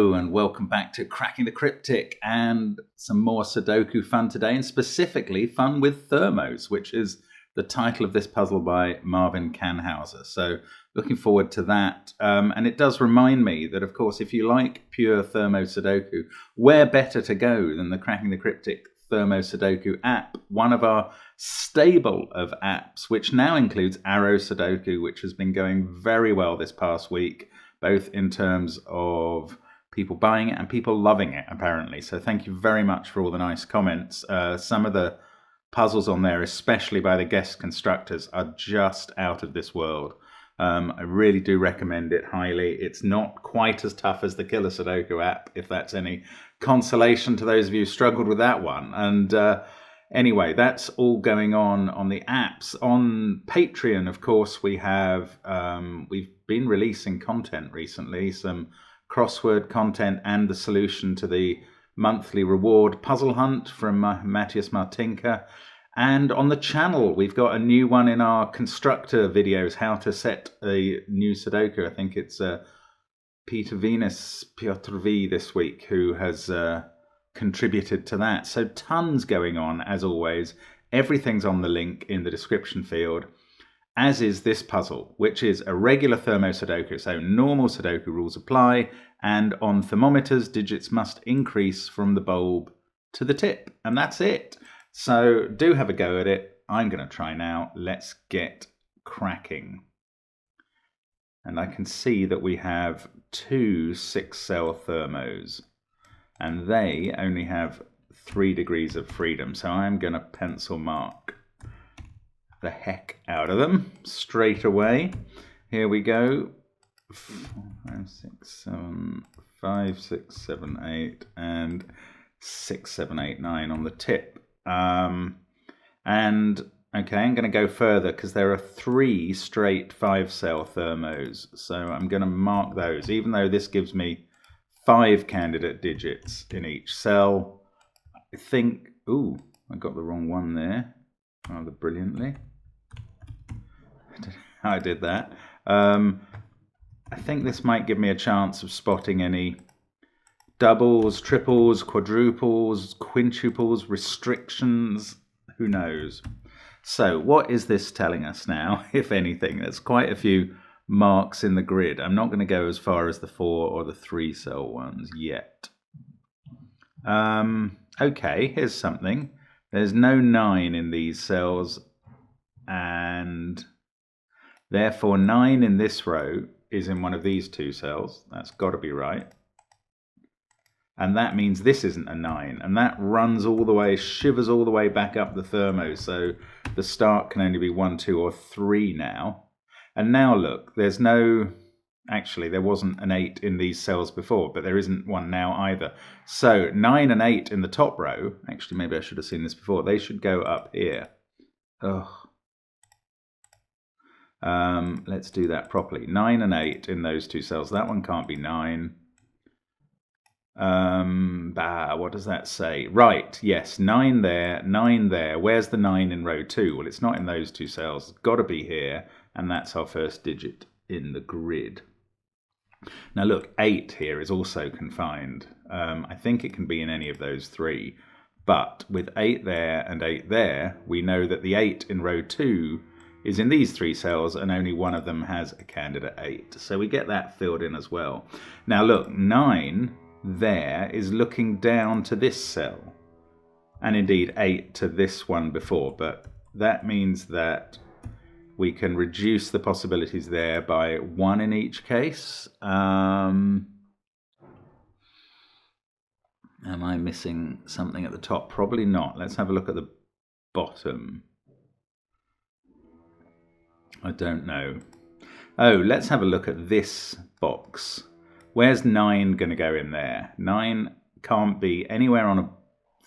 Hello and welcome back to Cracking the Cryptic and some more Sudoku fun today, and specifically fun with thermos, which is the title of this puzzle by Marvin Canhauser. So looking forward to that. And it does remind me that, of course, if you like pure thermo Sudoku, where better to go than the Cracking the Cryptic Thermo Sudoku app, one of our stable of apps, which now includes Arrow Sudoku, which has been going very well this past week, both in terms of people buying it and people loving it, apparently. So thank you very much for all the nice comments. Some of the puzzles on there, especially by the guest constructors, are just out of this world. I really do recommend it highly. It's not quite as tough as the Killer Sudoku app, if that's any consolation to those of you who struggled with that one. And anyway, that's all going on the apps. On Patreon, of course, we have we've been releasing content recently, some crossword content and the solution to the monthly reward puzzle hunt from Matthias Martinka. And on the channel, we've got a new one in our constructor videos, how to set a new Sudoku. I think it's Piotr V this week who has contributed to that. So tons going on, as always. Everything's on the link in the description field, as is this puzzle, which is a regular thermo Sudoku. So normal Sudoku rules apply, and on thermometers, digits must increase from the bulb to the tip, and that's it. So do have a go at it. I'm going to try now. Let's get cracking. And I can see that we have 2 6-cell thermos, and they only have 3 degrees of freedom. So I'm going to pencil mark the heck out of them straight away. Here we go. 5, 6, 7, 5, 6, 7, 8, and 6, 7, 8, 9 on the tip. And okay, I'm going to go further because there are 3 straight 5-cell thermos. So I'm going to mark those, even though this gives me 5 candidate digits in each cell. I think, ooh, I got the wrong one there rather brilliantly. I don't know how I did that. I think this might give me a chance of spotting any doubles, triples, quadruples, quintuples, restrictions, who knows. So what is this telling us now, if anything? There's quite a few marks in the grid. I'm not going to go as far as the 4 or the 3-cell ones yet. Okay, here's something. There's no 9 in these cells, and therefore 9 in this row is in one of these 2 cells. That's got to be right. And that means this isn't a 9, and that runs all the way, shivers all the way back up the thermo, so the start can only be 1, 2, or 3 now. And now look, there's no, actually there wasn't an 8 in these cells before, but there isn't one now either. So 9 and 8 in the top row, actually maybe I should have seen this before, they should go up here. Let's do that properly. 9 and 8 in those 2 cells, that one can't be 9. What does that say? Right, yes, 9 there, 9 there. Where's the 9 in row 2? Well, it's not in those 2 cells. It's got to be here, and that's our first digit in the grid. Now look, 8 here is also confined. I think it can be in any of those 3, but with 8 there and 8 there, we know that the 8 in row 2 is in these 3 cells, and only one of them has a candidate 8. So we get that filled in as well. Now look, 9 there is looking down to this cell, and indeed 8 to this one before, but that means that we can reduce the possibilities there by 1 in each case. Am I missing something at the top? Probably not. Let's have a look at the bottom. I don't know. Oh, let's have a look at this box. Where's 9 going to go in there? 9 can't be anywhere on a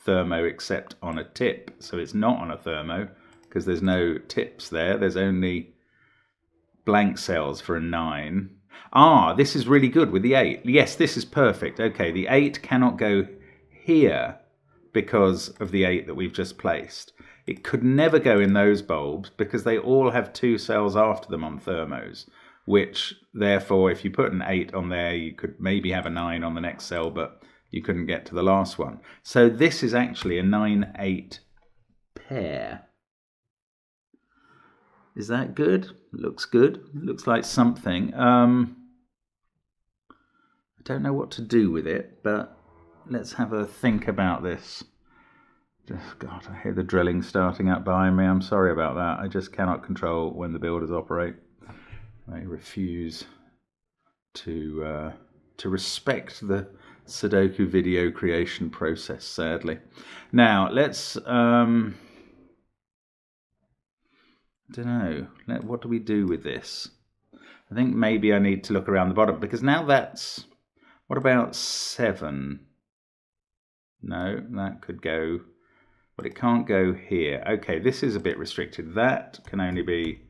thermo except on a tip. So it's not on a thermo because there's no tips there. There's only blank cells for a 9. Ah, this is really good with the 8. Yes, this is perfect. Okay, the 8 cannot go here because of the 8 that we've just placed. It could never go in those bulbs because they all have 2 cells after them on thermos. which therefore if you put an 8 on there, you could maybe have a 9 on the next cell, but you couldn't get to the last one. So this is actually a 9-8 pair. Is that good? Looks good. Looks like something. I don't know what to do with it, but let's have a think about this. God, I hear the drilling starting up behind me. I'm sorry about that. I just cannot control when the builders operate. They refuse to respect the Sudoku video creation process, sadly. Now, let's... I don't know. What do we do with this? I think maybe I need to look around the bottom, because now that's... What about 7? No, that could go... But it can't go here. Okay, this is a bit restricted. That can only be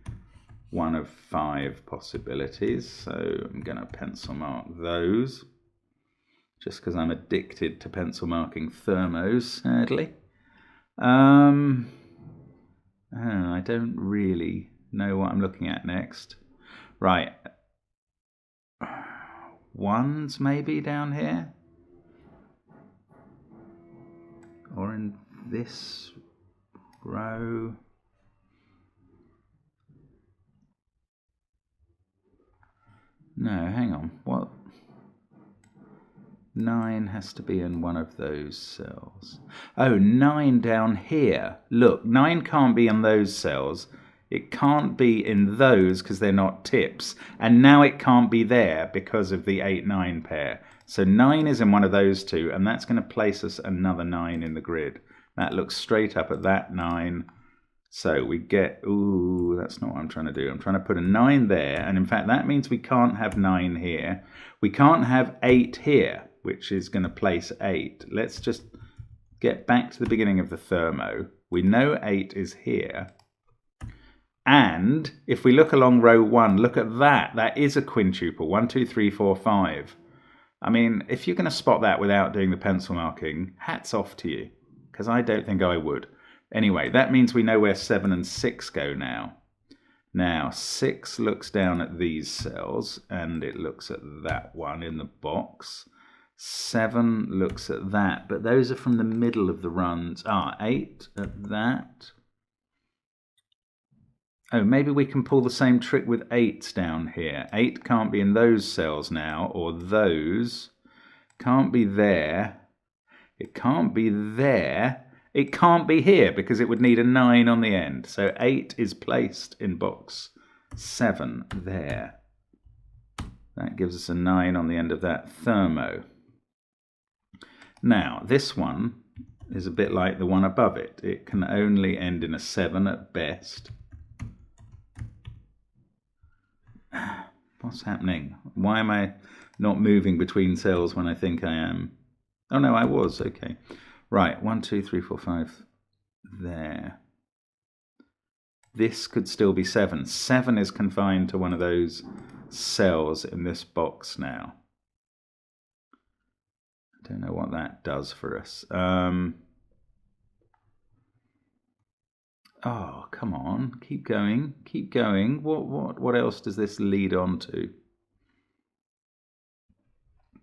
one of 5 possibilities. So I'm going to pencil mark those. Just because I'm addicted to pencil marking thermos, sadly. I don't really know what I'm looking at next. Right. 1s maybe down here? Or in this row? No, hang on. What? 9 has to be in one of those cells. Oh, 9 down here. Look, 9 can't be in those cells. It can't be in those because they're not tips. And now it can't be there because of the 8-9 pair. So 9 is in one of those two, and that's going to place us another 9 in the grid. That looks straight up at that 9. So we get... Ooh, that's not what I'm trying to do. I'm trying to put a 9 there. And in fact, that means we can't have 9 here. We can't have 8 here, which is going to place 8. Let's just get back to the beginning of the thermo. We know 8 is here. And if we look along row 1, look at that. That is a quintuple. 1, 2, 3, 4, 5. I mean, if you're going to spot that without doing the pencil marking, hats off to you, because I don't think I would. Anyway, that means we know where 7 and 6 go now. Now, 6 looks down at these cells, and it looks at that one in the box. 7 looks at that, but those are from the middle of the runs. 8 at that. Oh, maybe we can pull the same trick with 8s down here. 8 can't be in those cells now, or those. Can't be there. It can't be there. It can't be here because it would need a 9 on the end. So 8 is placed in box 7 there. That gives us a 9 on the end of that thermo. Now, this one is a bit like the one above it. It can only end in a 7 at best. What's happening? Why am I not moving between cells when I think I am? Oh no, I was. Okay. Right. 1, 2, 3, 4, 5. There. This could still be 7. 7 is confined to one of those cells in this box now. I don't know what that does for us. Oh, come on. Keep going. Keep going. What else does this lead on to?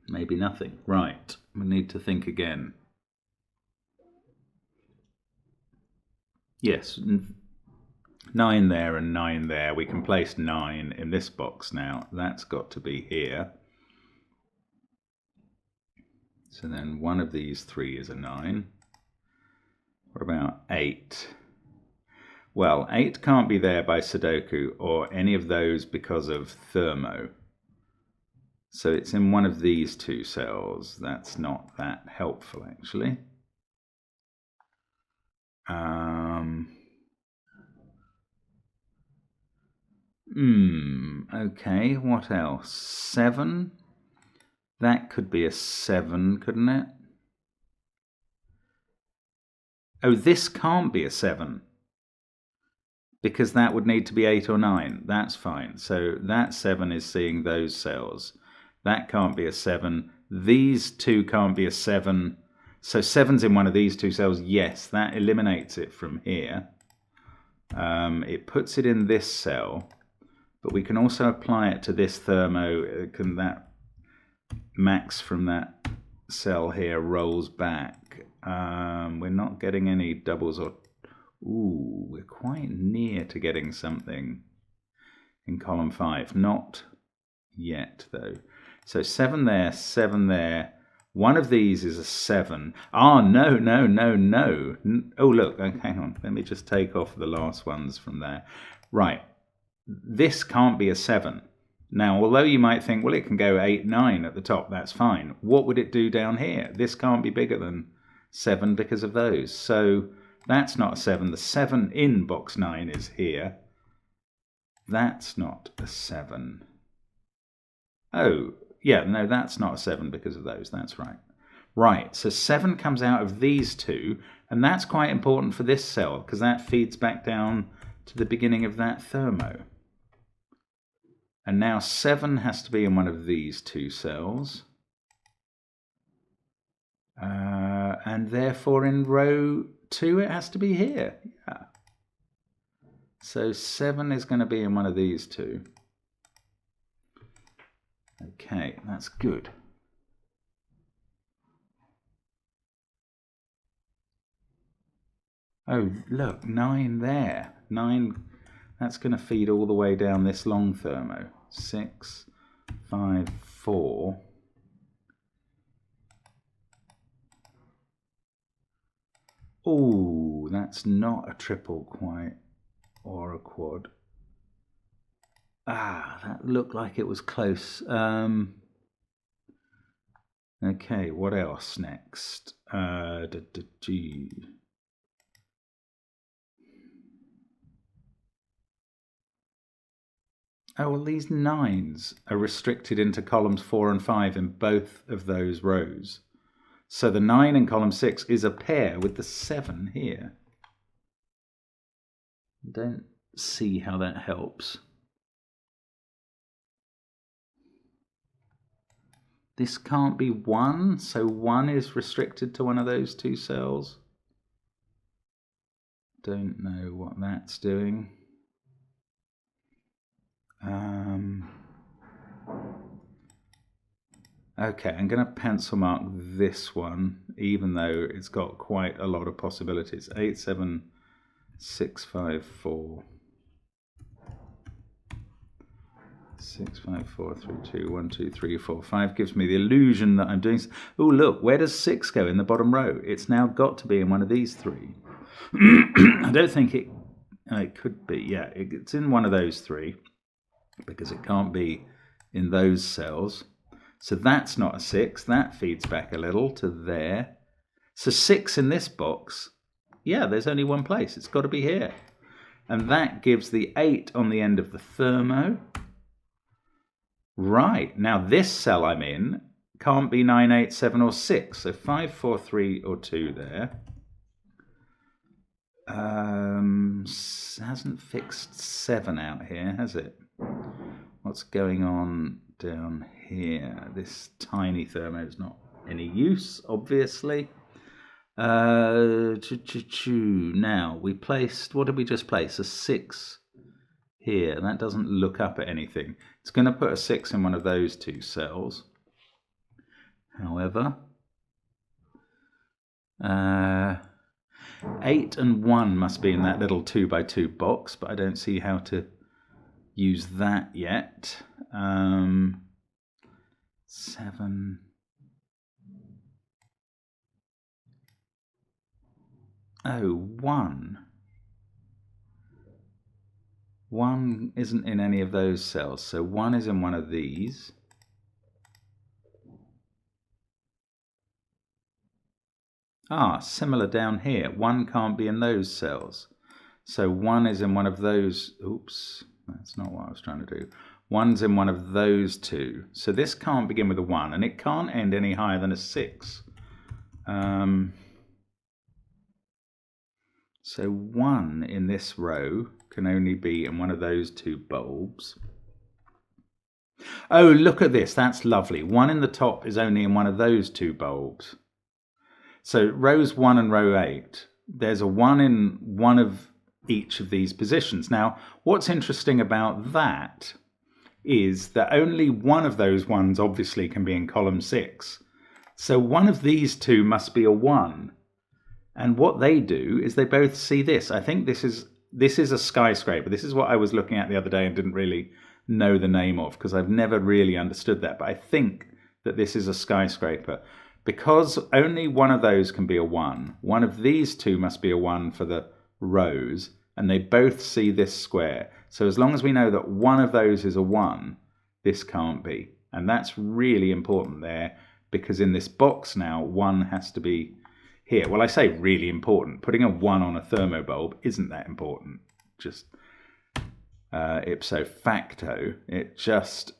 Maybe nothing. Right. We need to think again. Yes. 9 there and 9 there. We can place 9 in this box now. That's got to be here. So then one of these 3 is a 9. What about 8? Well, 8 can't be there by Sudoku or any of those because of thermo. So it's in one of these 2 cells. That's not that helpful, actually. Okay, what else? 7? That could be a 7, couldn't it? Oh, this can't be a 7. Because that would need to be 8 or 9. That's fine. So that 7 is seeing those cells. That can't be a 7. These 2 can't be a 7. So 7's in one of these 2 cells. Yes, that eliminates it from here. It puts it in this cell. But we can also apply it to this thermo. Can that max from that cell here rolls back. We're not getting any doubles or... Ooh, we're quite near to getting something in column 5. Not yet, though. So 7 there, 7 there. One of these is a 7. Ah, no, no, no, no. Oh, look, hang on. Let me just take off the last ones from there. Right. This can't be a 7. Now, although you might think, well, it can go 8, 9 at the top, that's fine. What would it do down here? This can't be bigger than 7 because of those. So that's not a 7. The 7 in box 9 is here. That's not a 7. Oh, yeah, no, that's not a 7 because of those. That's right. Right, so 7 comes out of these two, and that's quite important for this cell because that feeds back down to the beginning of that thermo. And now 7 has to be in one of these two cells. And therefore in row 2 it has to be here. Yeah. So 7 is going to be in one of these two. Okay, that's good. Oh, look, 9 there. 9, that's going to feed all the way down this long thermo. 6, 5, 4. Oh, that's not a triple quite, or a quad. Ah, that looked like it was close. Okay, what else next? G. Oh, well, these 9s are restricted into columns 4 and 5 in both of those rows. So the 9 in column 6 is a pair with the 7 here. Don't see how that helps. This can't be 1, so 1 is restricted to one of those two cells. Don't know what that's doing. Okay, I'm going to pencil mark this one, even though it's got quite a lot of possibilities. 8, 7, 6, 5, 4. 6, 5, 4, 3, 2, 1, 2, 3, 4, 5 gives me the illusion that I'm doing... Oh, look, where does 6 go in the bottom row? It's now got to be in one of these 3. I don't think it... it could be, yeah, it's in one of those 3, because it can't be in those cells. So that's not a 6. That feeds back a little to there. So 6 in this box, yeah, there's only one place. It's got to be here. And that gives the 8 on the end of the thermo. Right, now this cell I'm in can't be 9, 8, 7 or 6. So 5, 4, 3 or 2 there. Hasn't fixed 7 out here, has it? What's going on down here? This tiny thermo is not any use, obviously. Now, we placed, what did we just place? A 6 here. That doesn't look up at anything. It's going to put a 6 in one of those two cells. However, 8 and 1 must be in that little 2x2 box, but I don't see how to use that yet. 7. Oh, 1. 1 isn't in any of those cells, so 1 is in one of these. Ah, similar down here. 1 can't be in those cells. So 1 is in one of those. Oops, that's not what I was trying to do. 1's in one of those two. So this can't begin with a 1, and it can't end any higher than a 6. So 1 in this row can only be in one of those two bulbs. Oh, look at this. That's lovely. 1 in the top is only in one of those two bulbs. So rows 1 and row 8, there's a 1 in one of each of these positions. Now, what's interesting about that is that only one of those ones obviously can be in column 6. So one of these two must be a 1. And what they do is they both see this. I think this is a skyscraper. This is what I was looking at the other day and didn't really know the name of because I've never really understood that. But I think that this is a skyscraper. Because only one of those can be a 1, one of these two must be a 1 for the rows, and they both see this square. So as long as we know that one of those is a 1, this can't be. And that's really important there, because in this box now, 1 has to be here. Well, I say really important. Putting a 1 on a thermobulb isn't that important. Just ipso facto, it just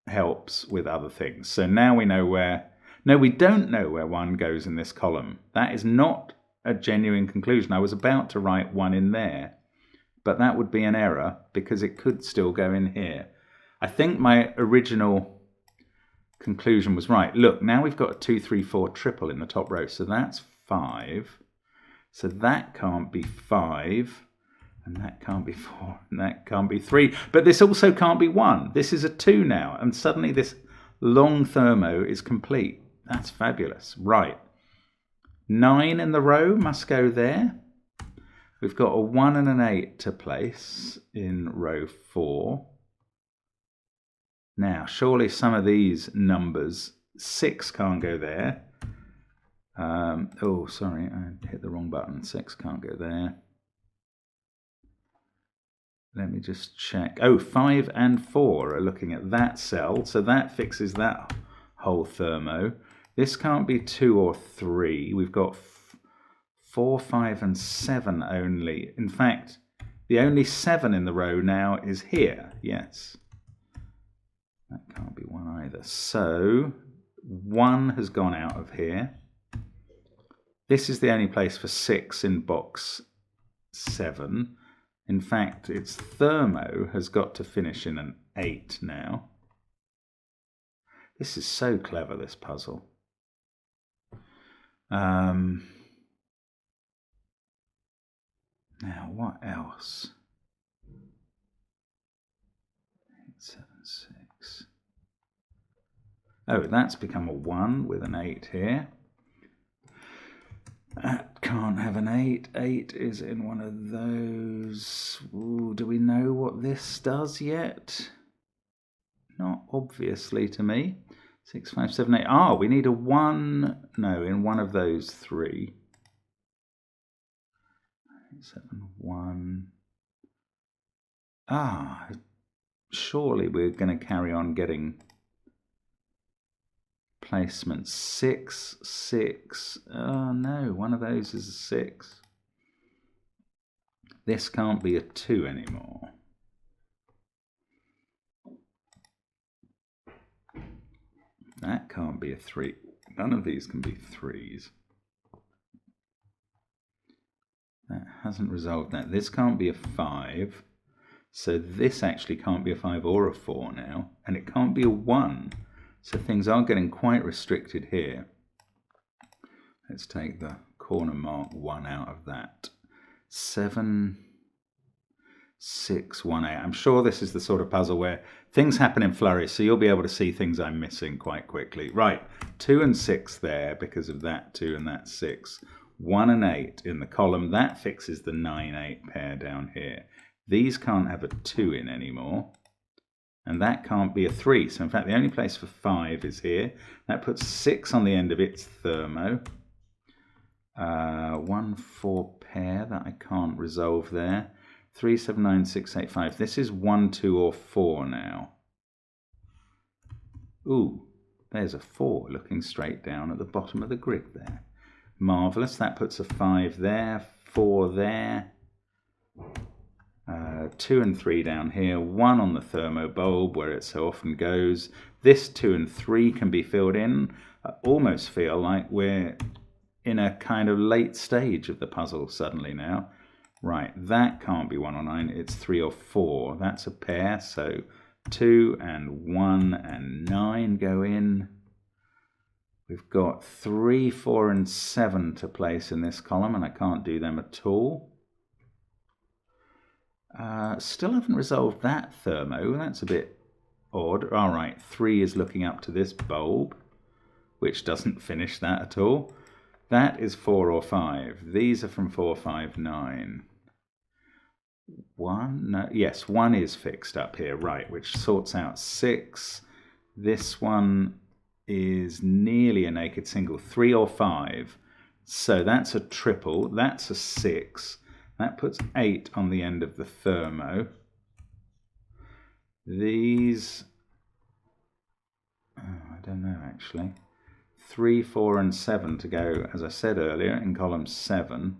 helps with other things. So now we know where... No, we don't know where 1 goes in this column. That is not a genuine conclusion. I was about to write 1 in there, but that would be an error because it could still go in here. I think my original conclusion was right. Look, now we've got a 2, 3, 4 triple in the top row, so that's 5. So that can't be 5, and that can't be 4, and that can't be 3. But this also can't be 1. This is a 2 now, and suddenly this long thermo is complete. That's fabulous. Right. 9 in the row must go there. We've got a 1 and an 8 to place in row 4. Now, surely some of these numbers, 6 can't go there. Oh, sorry, I hit the wrong button. 6 can't go there. Let me just check. Oh, 5 and 4 are looking at that cell, so that fixes that whole thermo. This can't be 2 or 3. We've got 4, 5, and 7 only. In fact, the only 7 in the row now is here. Yes. That can't be 1 either. So 1 has gone out of here. This is the only place for 6 in box 7. In fact, its thermo has got to finish in an 8 now. This is so clever, this puzzle. Now, what else? 8, 7, 6. Oh, that's become a 1 with an 8 here. That can't have an 8. 8 is in one of those. Ooh, do we know what this does yet? Not obviously to me. 6, 5, 7, 8. Ah, we need a 1. No, in one of those 3. 8, 7, 1. Ah, surely we're going to carry on getting placements. 6, 6. Oh no, one of those is a 6. This can't be a 2 anymore. That can't be a 3. None of these can be 3s. That hasn't resolved that. This can't be a 5. So this actually can't be a 5 or a 4 now. And it can't be a 1. So things are getting quite restricted here. Let's take the corner mark 1 out of that. 7, 6, 1, 8. I'm sure this is the sort of puzzle where things happen in flurries, so you'll be able to see things I'm missing quite quickly. Right, 2 and 6 there because of that 2 and that 6. 1 and 8 in the column. That fixes the 9, 8 pair down here. These can't have a 2 in anymore. And that can't be a 3. So in fact, the only place for 5 is here. That puts 6 on the end of its thermo. 1, 4 pair that I can't resolve there. 3, 7, 9, 6, 8, 5. This is 1, 2, or 4 now. Ooh, there's a 4 looking straight down at the bottom of the grid there. Marvellous. That puts a 5 there, 4 there. 2 and 3 down here, 1 on the thermo bulb where it so often goes. This 2 and 3 can be filled in. I almost feel like we're in a kind of late stage of the puzzle suddenly now. Right, that can't be 1 or 9, it's 3 or 4. That's a pair, so 2 and 1 and 9 go in. We've got 3, 4 and 7 to place in this column, and I can't do them at all. Still haven't resolved that thermo. That's a bit odd. All right, 3 is looking up to this bulb, which doesn't finish that at all. That is 4 or 5. These are from 4, 5, 9. 1, no, yes, 1 is fixed up here, right, which sorts out 6. This one is nearly a naked single, 3 or 5. So that's a triple, that's a 6. That puts 8 on the end of the thermo. These, I don't know actually. 3, 4, and 7 to go, as I said earlier, in column 7.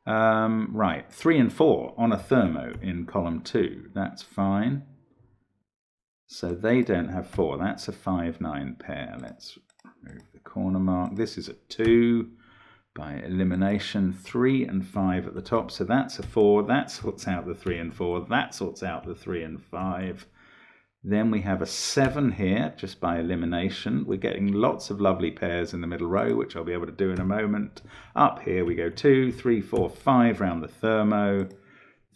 Right, 3 and 4 on a thermo in column 2. That's fine. So they don't have 4. That's a 5, 9 pair. Let's remove the corner mark. This is a 2 by elimination. 3 and 5 at the top. So that's a 4. That sorts out the 3 and 4. That sorts out the 3 and 5. Then we have a 7 here, just by elimination. We're getting lots of lovely pairs in the middle row, which I'll be able to do in a moment. Up here we go 2, 3, 4, 5 round the thermo.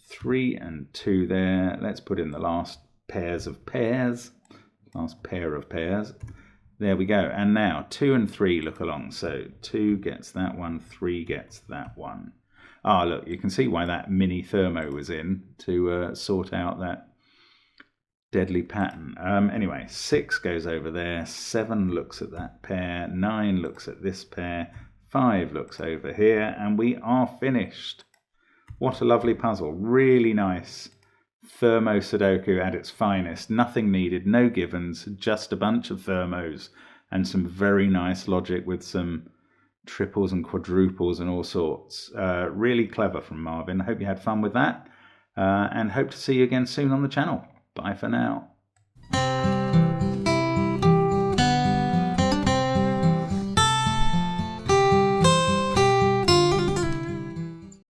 3 and 2 there. Let's put in the last pairs of pairs. Last pair of pairs. There we go. And now 2 and 3 look along. So 2 gets that one, 3 gets that one. Ah, look, you can see why that mini thermo was in, to sort out that deadly pattern. Anyway, 6 goes over there, 7 looks at that pair, 9 looks at this pair, 5 looks over here, and we are finished. What a lovely puzzle. Really nice thermo Sudoku at its finest. Nothing needed, no givens, just a bunch of thermos and some very nice logic with some triples and quadruples and all sorts. Really clever from Marvin. I hope you had fun with that, and hope to see you again soon on the channel. Bye for now.